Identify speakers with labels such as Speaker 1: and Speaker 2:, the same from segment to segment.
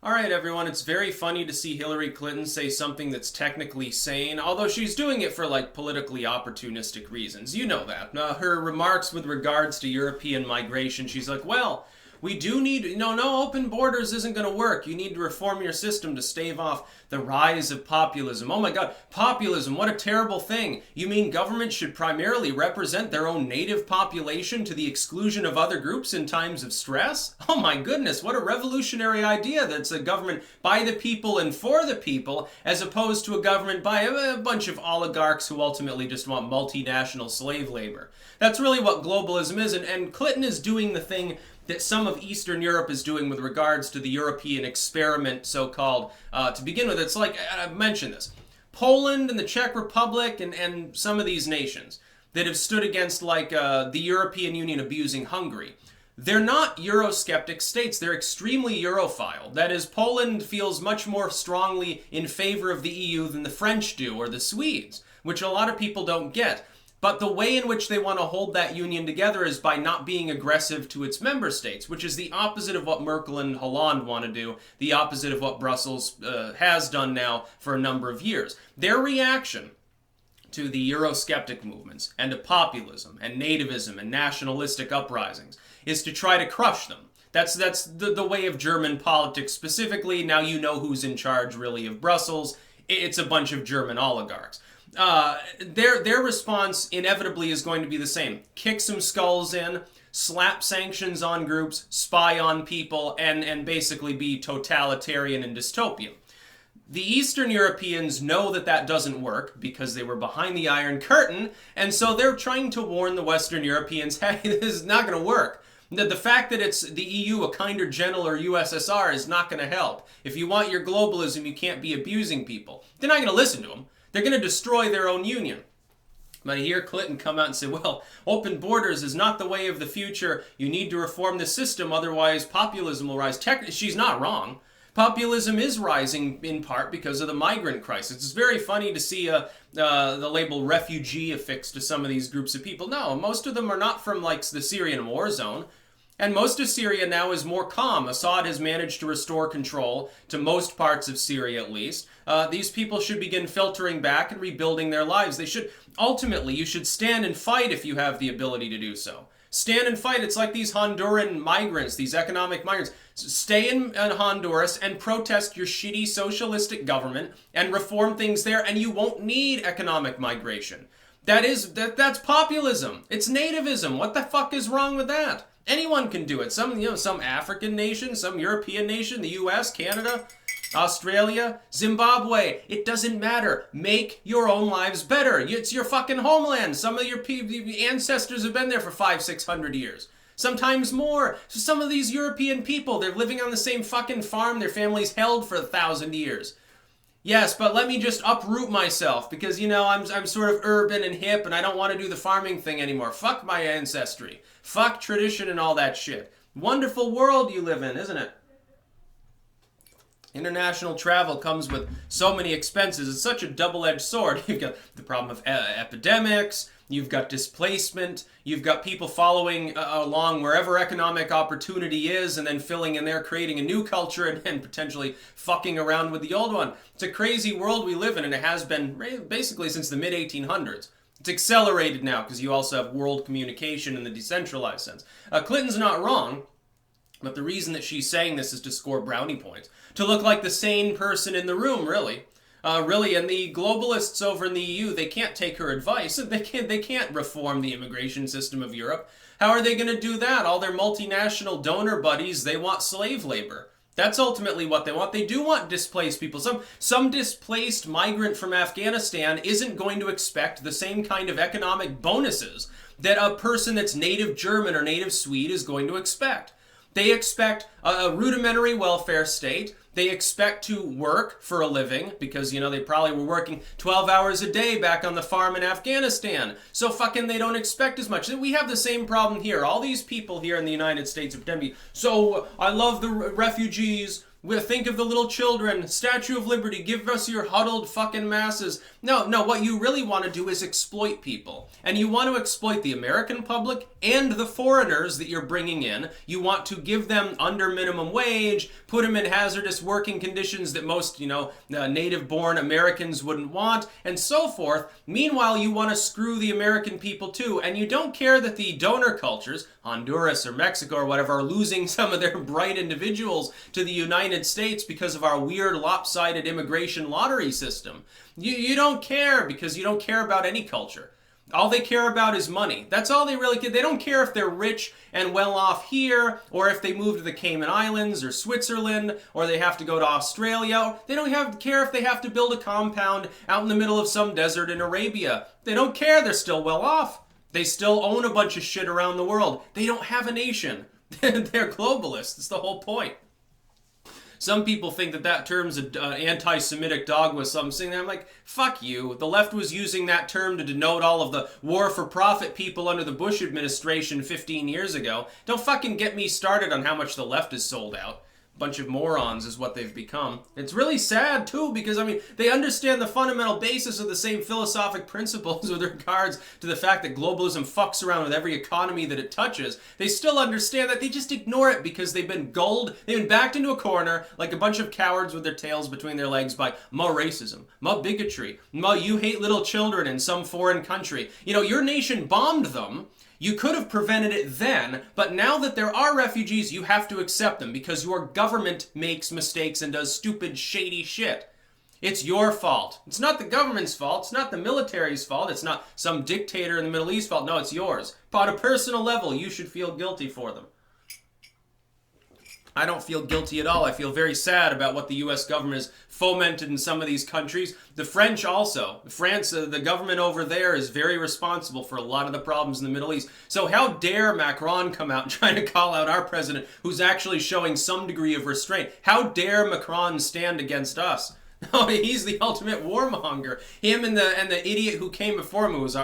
Speaker 1: All right, everyone, it's very funny to see Hillary Clinton say something that's technically sane, although she's doing it for, politically opportunistic reasons. You know that. Her remarks with regards to European migration, she's like, well, we do need, no open borders isn't going to work. You need to reform your system to stave off the rise of populism. Oh my God, populism, what a terrible thing. You mean government should primarily represent their own native population to the exclusion of other groups in times of stress? Oh my goodness, what a revolutionary idea that's a government by the people and for the people, as opposed to a government by a bunch of oligarchs who ultimately just want multinational slave labor. That's really what globalism is, and Clinton is doing the thing that some of Eastern Europe is doing with regards to the European experiment, so-called. To begin with, it's like, I've mentioned this, Poland and the Czech Republic and some of these nations that have stood against, the European Union abusing Hungary. They're not Eurosceptic states. They're extremely Europhile. That is, Poland feels much more strongly in favor of the EU than the French do, or the Swedes, which a lot of people don't get. But the way in which they want to hold that union together is by not being aggressive to its member states, which is the opposite of what Merkel and Hollande want to do, the opposite of what Brussels has done now for a number of years. Their reaction to the Eurosceptic movements and to populism and nativism and nationalistic uprisings is to try to crush them. That's the way of German politics specifically. Now you know who's in charge really of Brussels. It's a bunch of German oligarchs. Their response inevitably is going to be the same. Kick some skulls in, slap sanctions on groups, spy on people, and basically be totalitarian and dystopian. The Eastern Europeans know that that doesn't work because they were behind the Iron Curtain, and so they're trying to warn the Western Europeans, hey, this is not going to work. The fact that it's the EU, a kinder, gentler USSR, is not going to help. If you want your globalism, you can't be abusing people. They're not going to listen to them. They're going to destroy their own union. But I hear Clinton come out and say, well, open borders is not the way of the future. You need to reform the system, otherwise populism will rise. She's not wrong. Populism is rising in part because of the migrant crisis. It's very funny to see the label refugee affixed to some of these groups of people. No, most of them are not from the Syrian war zone. And most of Syria now is more calm. Assad has managed to restore control to most parts of Syria, at least. These people should begin filtering back and rebuilding their lives. They should, ultimately, you should stand and fight if you have the ability to do so. Stand and fight. It's like these Honduran migrants, these economic migrants. Stay in Honduras and protest your shitty socialistic government and reform things there, and you won't need economic migration. That's populism. It's nativism. What the fuck is wrong with that? Anyone can do it. Some African nation, some European nation, the US, Canada, Australia, Zimbabwe. It doesn't matter. Make your own lives better. It's your fucking homeland. Some of your ancestors have been there for 500-600 years. Sometimes more. So some of these European people, they're living on the same fucking farm their families held for 1,000 years. Yes, but let me just uproot myself because, I'm sort of urban and hip and I don't want to do the farming thing anymore. Fuck my ancestry. Fuck tradition and all that shit. Wonderful world you live in, isn't it? International travel comes with so many expenses. It's such a double-edged sword. You've got the problem of epidemics. You've got displacement. You've got people following along wherever economic opportunity is and then filling in there, creating a new culture and potentially fucking around with the old one. It's a crazy world we live in, and it has been basically since the mid-1800s. It's accelerated now because you also have world communication in the decentralized sense. Clinton's not wrong, but the reason that she's saying this is to score brownie points. To look like the sane person in the room, really. And the globalists over in the EU, they can't take her advice. They can't reform the immigration system of Europe. How are they going to do that? All their multinational donor buddies, they want slave labor. That's ultimately what they want. They do want displaced people. Some displaced migrant from Afghanistan isn't going to expect the same kind of economic bonuses that a person that's native German or native Swede is going to expect. They expect a rudimentary welfare state. They expect to work for a living because, they probably were working 12 hours a day back on the farm in Afghanistan. So they don't expect as much. We have the same problem here. All these people here in the United States are pretending, so I love the refugees. We'll think of the little children. Statue of Liberty, give us your huddled fucking masses. No, what you really want to do is exploit people. And you want to exploit the American public and the foreigners that you're bringing in. You want to give them under minimum wage, put them in hazardous working conditions that most, native-born Americans wouldn't want, and so forth. Meanwhile, you want to screw the American people too, and you don't care that the donor cultures, Honduras or Mexico or whatever, are losing some of their bright individuals to the United States because of our weird lopsided immigration lottery system. You don't care because you don't care about any culture. All they care about is money. That's all they really care. They don't care if they're rich and well off here, or if they move to the Cayman Islands or Switzerland, or they have to go to Australia. They don't care if they have to build a compound out in the middle of some desert in Arabia. They don't care. They're still well off. They still own a bunch of shit around the world. They don't have a nation. They're globalists. That's the whole point. Some people think that term's an anti-Semitic dogma, so I'm saying that. I'm like, fuck you. The left was using that term to denote all of the war-for-profit people under the Bush administration 15 years ago. Don't fucking get me started on how much the left is sold out. Bunch of morons is what they've become. It's really sad too, because they understand the fundamental basis of the same philosophic principles with regards to the fact that globalism fucks around with every economy that it touches. They still understand that. They just ignore it because they've been gulled. They've been backed into a corner like a bunch of cowards with their tails between their legs by more racism, more bigotry, more you hate little children in some foreign country. Your nation bombed them. You could have prevented it then, but now that there are refugees, you have to accept them because your government makes mistakes and does stupid, shady shit. It's your fault. It's not the government's fault. It's not the military's fault. It's not some dictator in the Middle East fault. No, it's yours. But on a personal level, you should feel guilty for them. I don't feel guilty at all. I feel very sad about what the U.S. government has fomented in some of these countries. The French also. France, the government over there is very responsible for a lot of the problems in the Middle East. So how dare Macron come out and try to call out our president, who's actually showing some degree of restraint? How dare Macron stand against us? Oh, he's the ultimate warmonger. Him and the idiot who came before him, who was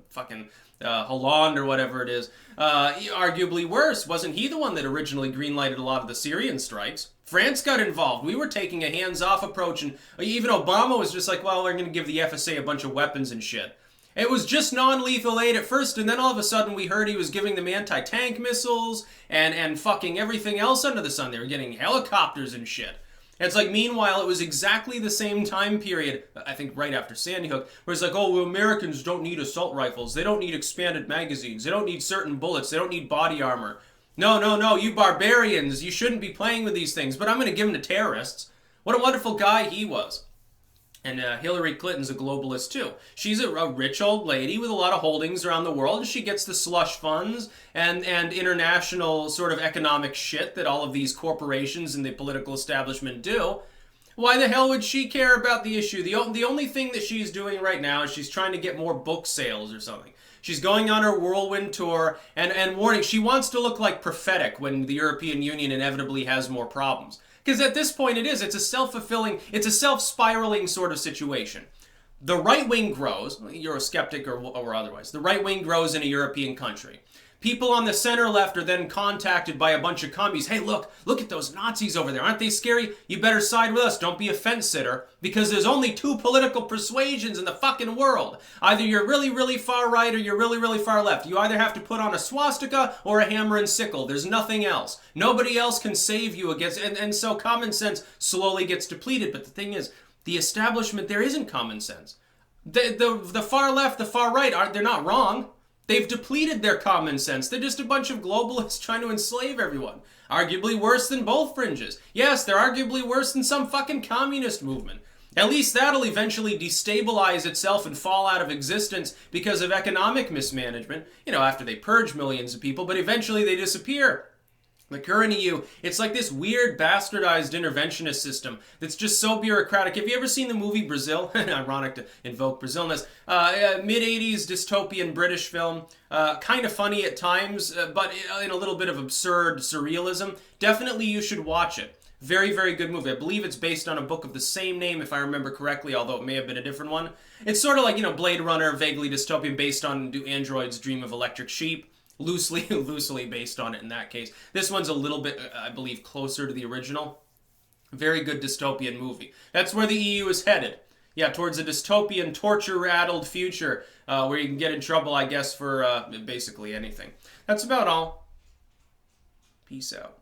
Speaker 1: fucking Hollande or whatever it is, arguably worse. Wasn't he the one that originally greenlighted a lot of the Syrian strikes? France got involved. We were taking a hands-off approach, and even Obama was just like, well, we're going to give the FSA a bunch of weapons and shit. It was just non-lethal aid at first, and then all of a sudden we heard he was giving them anti-tank missiles and fucking everything else under the sun. They were getting helicopters and shit. And it's like, meanwhile, it was exactly the same time period, I think right after Sandy Hook, where it's like, oh, well, Americans don't need assault rifles. They don't need expanded magazines. They don't need certain bullets. They don't need body armor. No, you barbarians, you shouldn't be playing with these things, but I'm going to give them to terrorists. What a wonderful guy he was. And Hillary Clinton's a globalist too. She's a rich old lady with a lot of holdings around the world, and she gets the slush funds and international sort of economic shit that all of these corporations and the political establishment do. Why the hell would she care about the issue? The only thing that she's doing right now is she's trying to get more book sales or something. She's going on her whirlwind tour and warning, she wants to look like prophetic when the European Union inevitably has more problems. Because at this point it's a self-fulfilling, it's a self-spiraling sort of situation. The right wing grows, you're a skeptic or otherwise, the right wing grows in a European country. People on the center left are then contacted by a bunch of commies. Hey, look at those Nazis over there. Aren't they scary? You better side with us. Don't be a fence sitter. Because there's only two political persuasions in the fucking world. Either you're really, really far right or you're really, really far left. You either have to put on a swastika or a hammer and sickle. There's nothing else. Nobody else can save you against... And so common sense slowly gets depleted. But the thing is, the establishment, there isn't common sense. The far left, the far right, they're not wrong. They've depleted their common sense. They're just a bunch of globalists trying to enslave everyone. Arguably worse than both fringes. Yes, they're arguably worse than some fucking communist movement. At least that'll eventually destabilize itself and fall out of existence because of economic mismanagement, after they purge millions of people, but eventually they disappear. The current EU, it's like this weird bastardized interventionist system that's just so bureaucratic. Have you ever seen the movie Brazil? Ironic to invoke Brazil in this. Mid-80s dystopian British film. Kind of funny at times, but in a little bit of absurd surrealism. Definitely you should watch it. Very, very good movie. I believe it's based on a book of the same name, if I remember correctly, although it may have been a different one. It's sort of like, Blade Runner, vaguely dystopian, based on Do Androids Dream of Electric Sheep? Loosely based on it in that case. This one's a little bit, I believe, closer to the original. Very good dystopian movie. That's where the EU is headed. Yeah, towards a dystopian, torture-raddled future where you can get in trouble, I guess, for basically anything. That's about all. Peace out.